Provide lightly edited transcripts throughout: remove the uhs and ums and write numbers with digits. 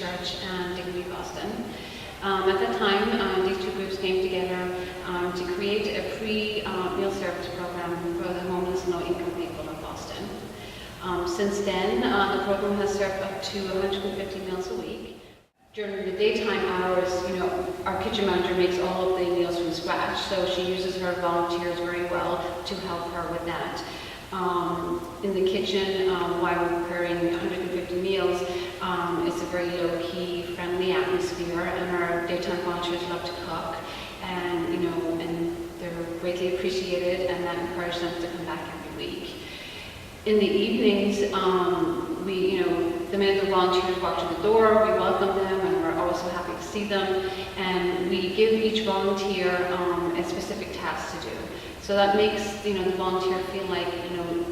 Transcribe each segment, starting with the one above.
Church and Dignity Boston. At that time, these two groups came together to create a free meal service program for the homeless and low-income people of Boston. Since then, the program has served up to 150 meals a week. During the daytime hours, our kitchen manager makes all of the meals from scratch, so she uses her volunteers very well to help her with that. In the kitchen, while we're preparing 150 meals, it's a very low-key, friendly atmosphere, and our daytime volunteers love to cook, and and they're greatly appreciated, and that encourages them to come back every week. In the evenings, the minute the volunteers walk to the door, we welcome them, and we're always so happy to see them, and we give each volunteer a specific task to do. So that makes the volunteer feel like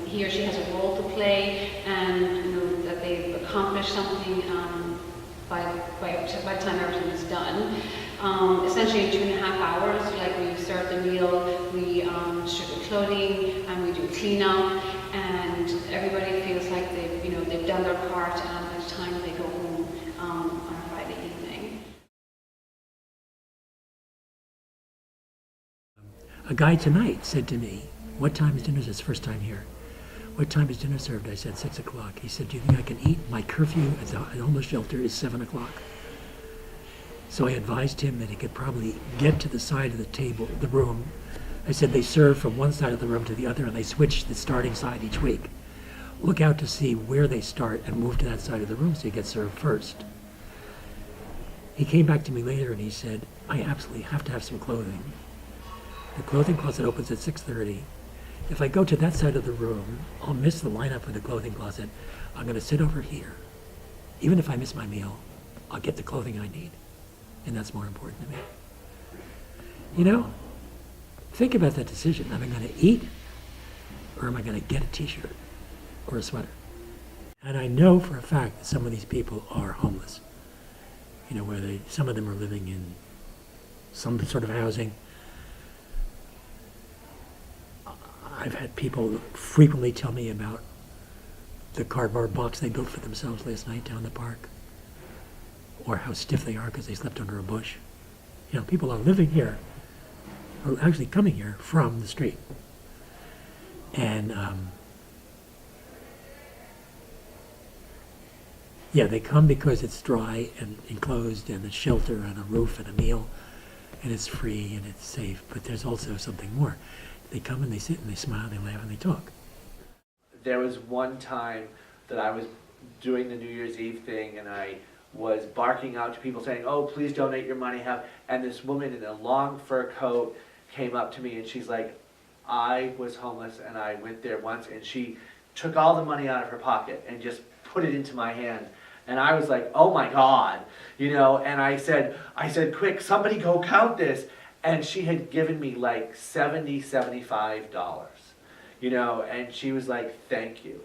he or she has a role to play, and that they've accomplished something by the time everything is done. Essentially in 2.5 hours, we serve the meal, we strip the clothing, and we do cleanup, and everybody feels like they've done their part, and by the time they go home on a Friday evening. A guy tonight said to me, "What time is dinner?" It's his first time here. "What time is dinner served?" I said, 6 o'clock. He said, "Do you think I can eat? My curfew at the homeless shelter is 7 o'clock. So I advised him that he could probably get to the side of the table, the room. I said they serve from one side of the room to the other, and they switch the starting side each week. Look out to see where they start and move to that side of the room so you get served first." He came back to me later and he said, "I absolutely have to have some clothing. The clothing closet opens at 6:30. If I go to that side of the room, I'll miss the lineup for the clothing closet. I'm going to sit over here. Even if I miss my meal, I'll get the clothing I need. And that's more important to me." Think about that decision. Am I going to eat, or am I going to get a t-shirt or a sweater? And I know for a fact that some of these people are homeless. Where some of them are living in some sort of housing. I've had people frequently tell me about the cardboard box they built for themselves last night down the park, or how stiff they are because they slept under a bush. People are living here, or actually coming here from the street. And they come because it's dry and enclosed, and a shelter and a roof and a meal, and it's free and it's safe. But there's also something more. They come and they sit and they smile, they laugh, and they talk. There was one time that I was doing the New Year's Eve thing, and I was barking out to people saying, "Oh, please donate your money." And this woman in a long fur coat came up to me, and she's like, "I was homeless, and I went there once," and she took all the money out of her pocket and just put it into my hand. And I was like, "Oh my God," and I said, "Quick, somebody go count this." And she had given me like $75, and she was like, "Thank you,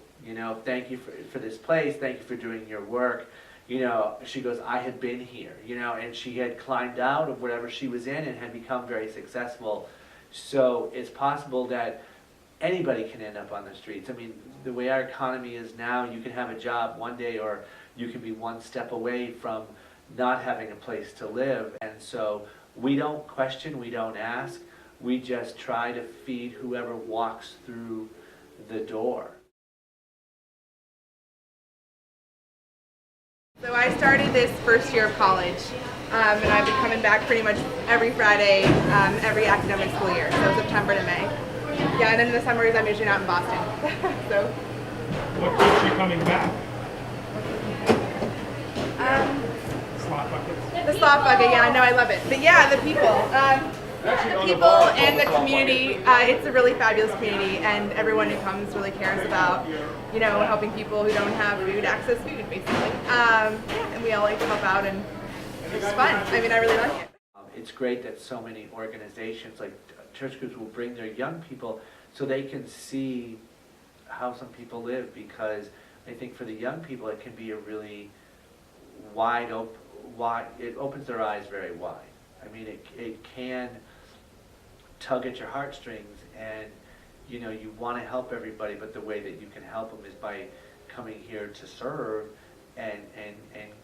thank you for this place, thank you for doing your work." She goes, "I had been here," and she had climbed out of whatever she was in and had become very successful. So it's possible that anybody can end up on the streets. I mean, the way our economy is now, you can have a job one day, or you can be one step away from not having a place to live. And so we don't question, we don't ask, we just try to feed whoever walks through the door. So I started this first year of college, and I've been coming back pretty much every Friday, every academic school year, so September to May. Yeah, and then in the summers I'm usually out in Boston. So. What keeps you coming back? Slot buckets? The slot bucket, yeah, I know, I love it. But yeah, the people. The people and the community, it's a really fabulous community, and everyone who comes really cares about, helping people who don't have food access food, basically. And we all like to help out, and it's fun. I mean, I really like it. It's great that so many organizations, like church groups, will bring their young people so they can see how some people live, because I think for the young people it can be a really it opens their eyes very wide. I mean, it can tug at your heartstrings, and you want to help everybody, but the way that you can help them is by coming here to serve and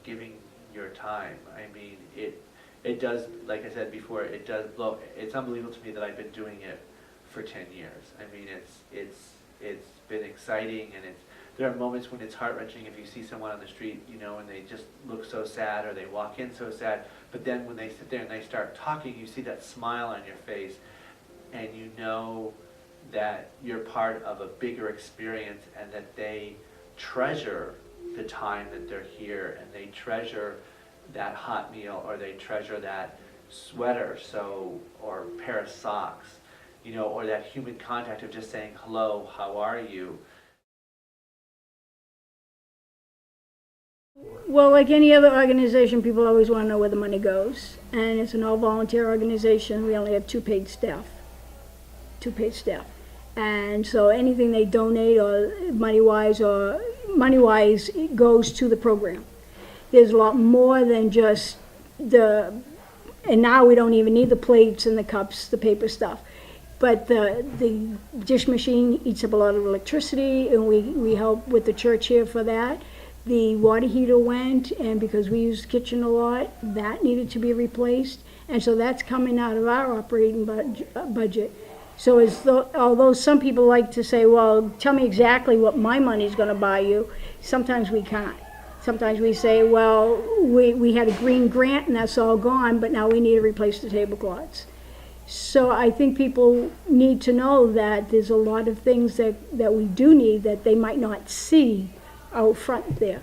giving your time. I mean, it does, like I said before, it does blow. It's unbelievable to me that I've been doing it for 10 years. I mean, it's been exciting, and there are moments when it's heart-wrenching if you see someone on the street, you know, and they just look so sad, or they walk in so sad, but then when they sit there and they start talking, you see that smile on your face, and you know that you're part of a bigger experience, and that they treasure the time that they're here, and they treasure that hot meal, or they treasure that sweater, or pair of socks, you know, or that human contact of just saying, hello, how are you? Well, like any other organization, people always want to know where the money goes. And it's an all-volunteer organization. We only have two paid staff. And so anything they donate or money-wise goes to the program. There's a lot more than just and now we don't even need the plates and the cups, the paper stuff. But the dish machine eats up a lot of electricity, and we help with the church here for that. The water heater went, and because we use the kitchen a lot, that needed to be replaced. And so that's coming out of our operating budget. So although some people like to say, well, tell me exactly what my money's going to buy you, sometimes we can't. Sometimes we say, well, we had a green grant and that's all gone, but now we need to replace the tablecloths. So I think people need to know that there's a lot of things that we do need that they might not see out front there.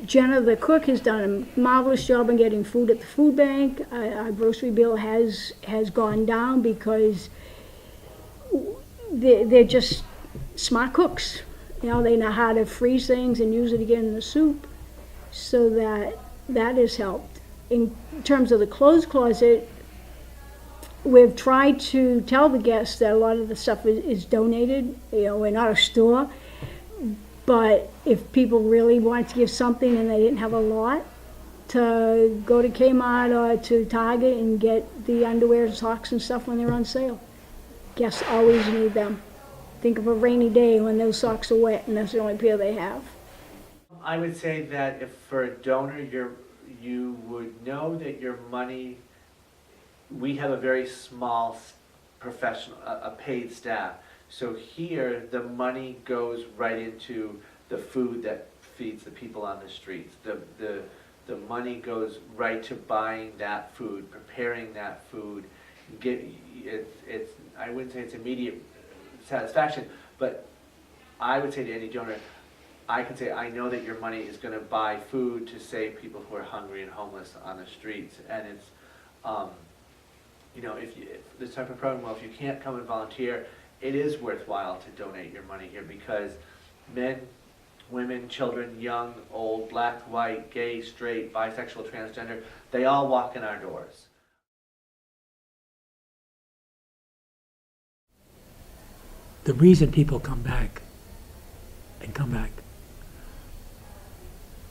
Jenna, the cook, has done a marvelous job in getting food at the food bank. Our grocery bill has gone down because they're just smart cooks. You know, they know how to freeze things and use it again in the soup, so that has helped. In terms of the clothes closet, we've tried to tell the guests that a lot of the stuff is donated. You know, we're not a store, but if people really wanted to give something and they didn't have a lot, to go to Kmart or to Target and get the underwear and socks and stuff when they're on sale. Guests always need them. Think of a rainy day when those socks are wet and that's the only pair they have. I would say that if for a donor, you would know that your money, we have a very small professional, a paid staff. So here, the money goes right into the food that feeds the people on the streets. The money goes right to buying that food, preparing that food. I wouldn't say it's immediate satisfaction, but I would say to any donor, I can say, I know that your money is going to buy food to save people who are hungry and homeless on the streets. And it's, you know, if this type of program, well, if you can't come and volunteer, it is worthwhile to donate your money here, because men, women, children, young, old, black, white, gay, straight, bisexual, transgender, they all walk in our doors. The reason people come back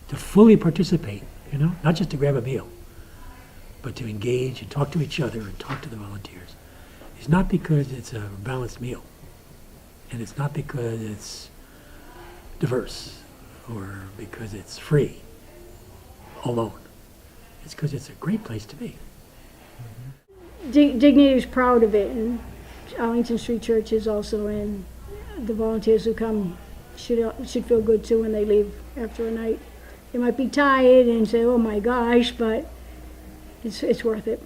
to fully participate, you know, not just to grab a meal, but to engage and talk to each other and talk to the volunteers, is not because it's a balanced meal, and it's not because it's diverse or because it's free alone. It's because it's a great place to be. Dignity is proud of it, and Arlington Street Church is also, and the volunteers who come should feel good too when they leave after a night. They might be tired and say, oh my gosh, but it's worth it.